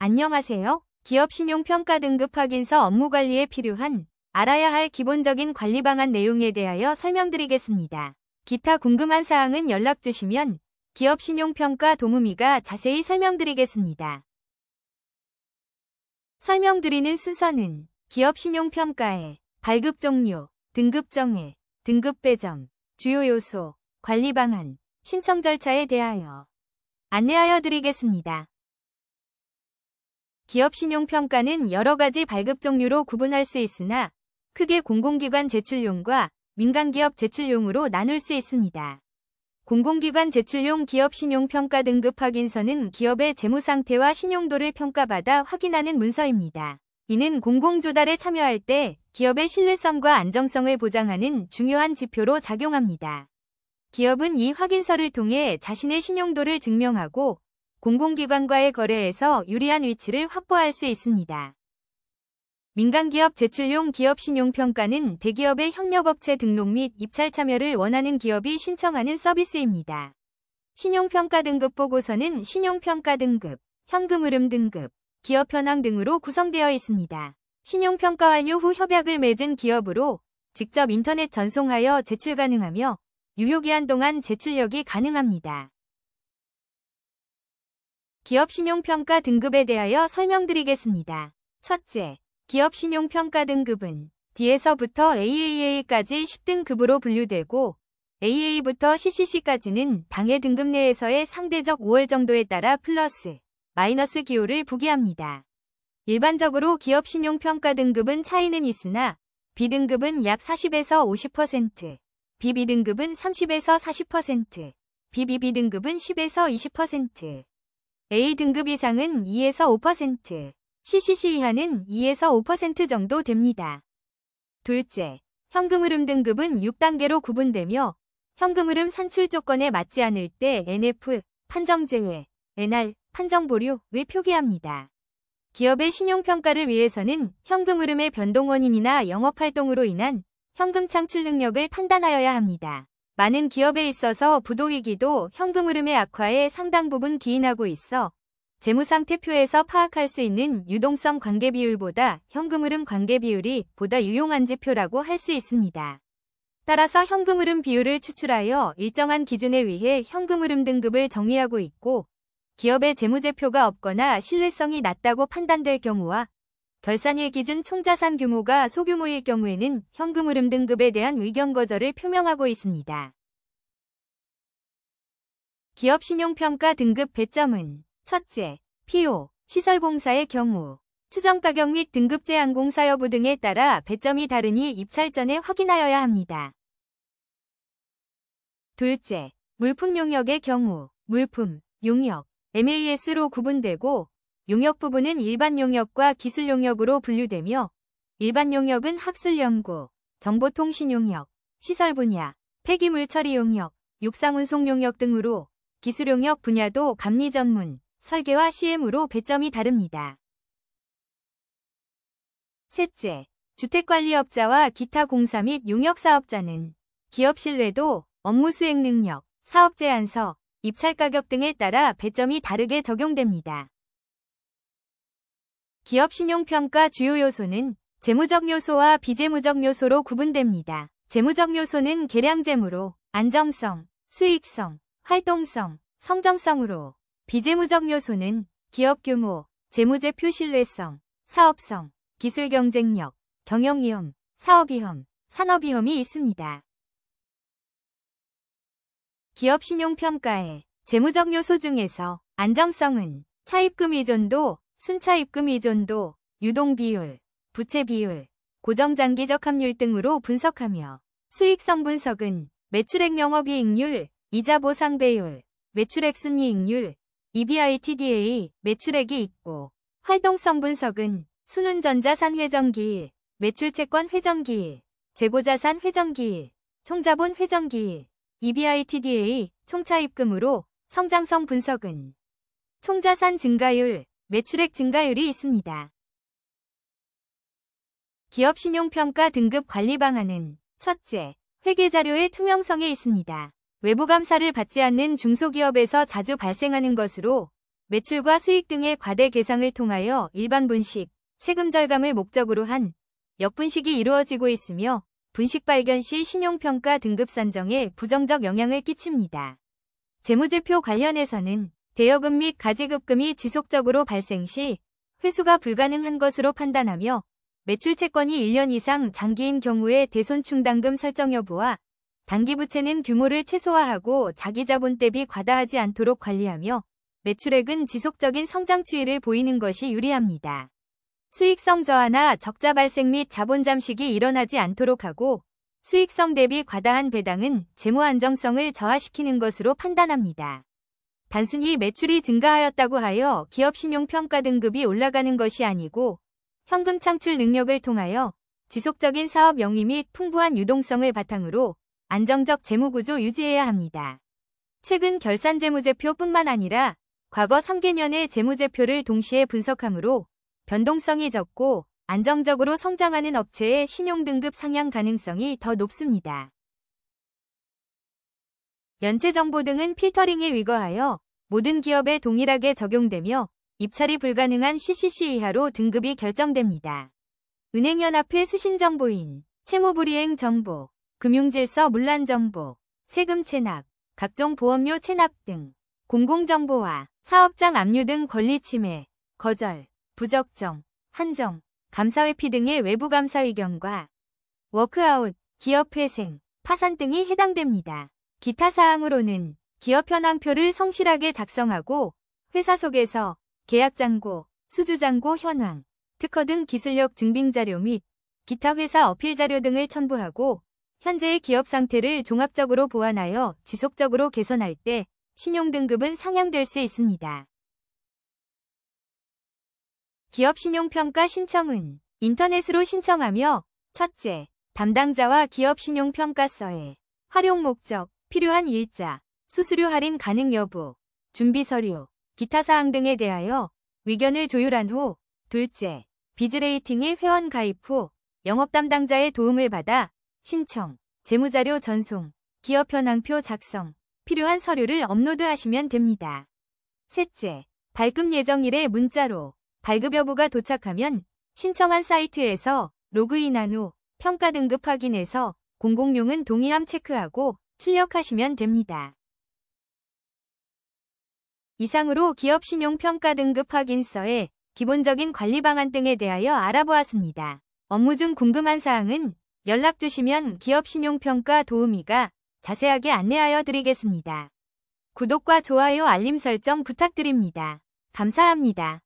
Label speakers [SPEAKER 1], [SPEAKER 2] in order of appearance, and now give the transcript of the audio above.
[SPEAKER 1] 안녕하세요. 기업 신용평가 등급 확인서 업무 관리에 필요한 알아야 할 기본적인 관리 방안 내용에 대하여 설명드리겠습니다. 기타 궁금한 사항은 연락 주시면 기업 신용평가 도무미가 자세히 설명드리겠습니다. 설명드리는 순서는 기업 신용평가의 발급 종류, 등급 정해, 등급 배점, 주요 요소, 관리 방안, 신청 절차에 대하여 안내하여 드리겠습니다. 기업 신용평가는 여러 가지 발급 종류로 구분할 수 있으나 크게 공공기관 제출용과 민간기업 제출용으로 나눌 수 있습니다. 공공기관 제출용 기업 신용평가 등급 확인서는 기업의 재무상태와 신용도를 평가받아 확인하는 문서입니다. 이는 공공조달에 참여할 때 기업의 신뢰성과 안정성을 보장하는 중요한 지표로 작용합니다. 기업은 이 확인서를 통해 자신의 신용도를 증명하고 공공기관과의 거래에서 유리한 위치를 확보할 수 있습니다. 민간기업 제출용 기업 신용평가는 대기업의 협력업체 등록 및 입찰 참여를 원하는 기업이 신청하는 서비스입니다. 신용평가 등급 보고서는 신용평가 등급, 현금 흐름 등급, 기업 현황 등으로 구성되어 있습니다. 신용평가 완료 후 협약을 맺은 기업으로 직접 인터넷 전송하여 제출 가능하며 유효기한 동안 제출력이 가능합니다. 기업 신용평가 등급에 대하여 설명드리겠습니다. 첫째, 기업 신용평가 등급은 D에서부터 AAA까지 10등급으로 분류되고 AA부터 CCC까지는 당해 등급 내에서의 상대적 5월 정도에 따라 플러스, 마이너스 기호를 부기합니다. 일반적으로 기업 신용평가 등급은 차이는 있으나 B등급은 약 40에서 50%, BB등급은 30에서 40%, BBB등급은 10에서 20%, A등급 이상은 2에서 5%, CCC 이하는 2에서 5% 정도 됩니다. 둘째, 현금흐름 등급은 6단계로 구분되며 현금흐름 산출 조건에 맞지 않을 때 NF, 판정제외, NR, 판정보류를 표기합니다. 기업의 신용평가를 위해서는 현금흐름의 변동 원인이나 영업활동으로 인한 현금 창출 능력을 판단하여야 합니다. 많은 기업에 있어서 부도위기도 현금흐름의 악화에 상당 부분 기인하고 있어 재무상태표에서 파악할 수 있는 유동성 관계비율보다 현금흐름 관계비율이 보다 유용한 지표라고 할 수 있습니다. 따라서 현금흐름 비율을 추출하여 일정한 기준에 의해 현금흐름 등급을 정의하고 있고 기업의 재무제표가 없거나 신뢰성이 낮다고 판단될 경우와 결산일 기준 총자산 규모가 소규모일 경우에는 현금흐름 등급에 대한 의견 거절을 표명하고 있습니다. 기업 신용평가 등급 배점은 첫째, PO, 시설공사의 경우 추정가격 및 등급 제한 공사 여부 등에 따라 배점이 다르니 입찰 전에 확인하여야 합니다. 둘째, 물품 용역의 경우 물품, 용역, MAS로 구분되고 용역 부분은 일반 용역과 기술 용역으로 분류되며 일반 용역은 학술 연구, 정보통신 용역, 시설 분야, 폐기물 처리 용역, 육상 운송 용역 등으로 기술 용역 분야도 감리 전문, 설계와 CM으로 배점이 다릅니다. 셋째, 주택관리업자와 기타 공사 및 용역사업자는 기업 신뢰도, 업무 수행 능력, 사업 제안서, 입찰 가격 등에 따라 배점이 다르게 적용됩니다. 기업 신용평가 주요 요소는 재무적 요소와 비재무적 요소로 구분됩니다. 재무적 요소는 계량재무로 안정성, 수익성, 활동성, 성정성으로 비재무적 요소는 기업 규모, 재무제표 신뢰성, 사업성, 기술 경쟁력, 경영위험, 사업위험, 산업위험이 있습니다. 기업 신용평가의 재무적 요소 중에서 안정성은 차입금 의존도, 순차입금 의존도, 유동비율, 부채비율, 고정장기적 합률 등으로 분석하며 수익성 분석은 매출액 영업이익률, 이자 보상 배율, 매출액 순이익률, EBITDA, 매출액이 있고 활동성 분석은 순운전자산 회전기일, 매출채권 회전기일, 재고자산 회전기일, 총자본 회전기일, EBITDA, 총차입금으로 성장성 분석은 총자산 증가율, 매출액 증가율이 있습니다. 기업 신용평가 등급 관리 방안은 첫째, 회계자료의 투명성에 있습니다. 외부 감사를 받지 않는 중소기업에서 자주 발생하는 것으로 매출과 수익 등의 과대 계상을 통하여 일반 분식, 세금 절감을 목적으로 한 역분식이 이루어지고 있으며 분식 발견 시 신용평가 등급 산정에 부정적 영향을 끼칩니다. 재무제표 관련해서는 대여금 및 가지급금이 지속적으로 발생 시 회수가 불가능한 것으로 판단하며 매출 채권이 1년 이상 장기인 경우에 대손충당금 설정 여부와 단기부채는 규모를 최소화하고 자기자본 대비 과다하지 않도록 관리하며 매출액은 지속적인 성장 추이를 보이는 것이 유리합니다. 수익성 저하나 적자 발생 및 자본 잠식이 일어나지 않도록 하고 수익성 대비 과다한 배당은 재무 안정성을 저하시키는 것으로 판단합니다. 단순히 매출이 증가하였다고 하여 기업 신용평가 등급이 올라가는 것이 아니고 현금 창출 능력을 통하여 지속적인 사업 영위 및 풍부한 유동성을 바탕으로 안정적 재무구조 유지해야 합니다. 최근 결산재무제표뿐만 아니라 과거 3개년의 재무제표를 동시에 분석하므로 변동성이 적고 안정적으로 성장하는 업체의 신용등급 상향 가능성이 더 높습니다. 연체정보 등은 필터링에 위거하여 모든 기업에 동일하게 적용되며 입찰이 불가능한 CCC 이하로 등급이 결정됩니다. 은행연합회 수신정보인, 채무불이행 정보, 금융질서 문란 정보, 세금 체납, 각종 보험료 체납 등 공공정보와 사업장 압류 등 권리 침해, 거절, 부적정, 한정, 감사회피 등의 외부 감사 의견과 워크아웃, 기업회생, 파산 등이 해당됩니다. 기타 사항으로는 기업 현황표를 성실하게 작성하고 회사 속에서 계약잔고, 수주잔고 현황, 특허 등 기술력 증빙자료 및 기타 회사 어필자료 등을 첨부하고 현재의 기업 상태를 종합적으로 보완하여 지속적으로 개선할 때 신용등급은 상향될 수 있습니다. 기업 신용평가 신청은 인터넷으로 신청하며 첫째, 담당자와 기업 신용평가서에 활용 목적, 필요한 일자, 수수료 할인 가능 여부, 준비 서류, 기타 사항 등에 대하여 의견을 조율한 후 둘째, 비즈레이팅에 회원 가입 후 영업 담당자의 도움을 받아 신청, 재무자료 전송, 기업 현황표 작성, 필요한 서류를 업로드하시면 됩니다. 셋째, 발급 예정일에 문자로 발급 여부가 도착하면 신청한 사이트에서 로그인한 후 평가 등급 확인해서 공공용은 동의함 체크하고 출력하시면 됩니다. 이상으로 기업 신용평가 등급 확인서의 기본적인 관리 방안 등에 대하여 알아보았습니다. 업무 중 궁금한 사항은 연락 주시면 기업 신용평가 도우미가 자세하게 안내하여 드리겠습니다. 구독과 좋아요 알림 설정 부탁드립니다. 감사합니다.